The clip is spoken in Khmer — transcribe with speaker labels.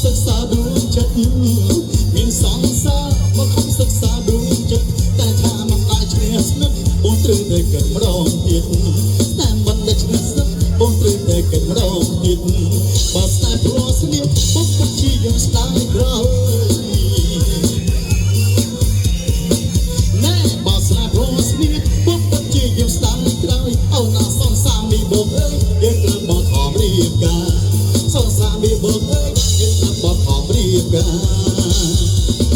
Speaker 1: សិក្សាដួងចិត្តមានសង្សារមកខំសិក្សាដួងចិត្តតែថាមិនអាចឈ្នះស្និទ្ធអូនត្រូវតែកិតម្ដងទៀតតែមិនដែលឈ្នះស្និទ្ធអូនត្រូវតែកិតម្ដងទៀតបើស្នេហ៍ព្រោះស្នៀតពុកពុកជាយើងស្ដាយក្រោយណែបើស្នេហ៍ព្រោះស្នៀតពុកពុកជាយើងស្ដាយក្រោយអូនណាសងសាមីបងអើយយើងត្រូវមកខំរៀបការសងសាមីបងអើយយើងត្រូវមកខំរៀបការ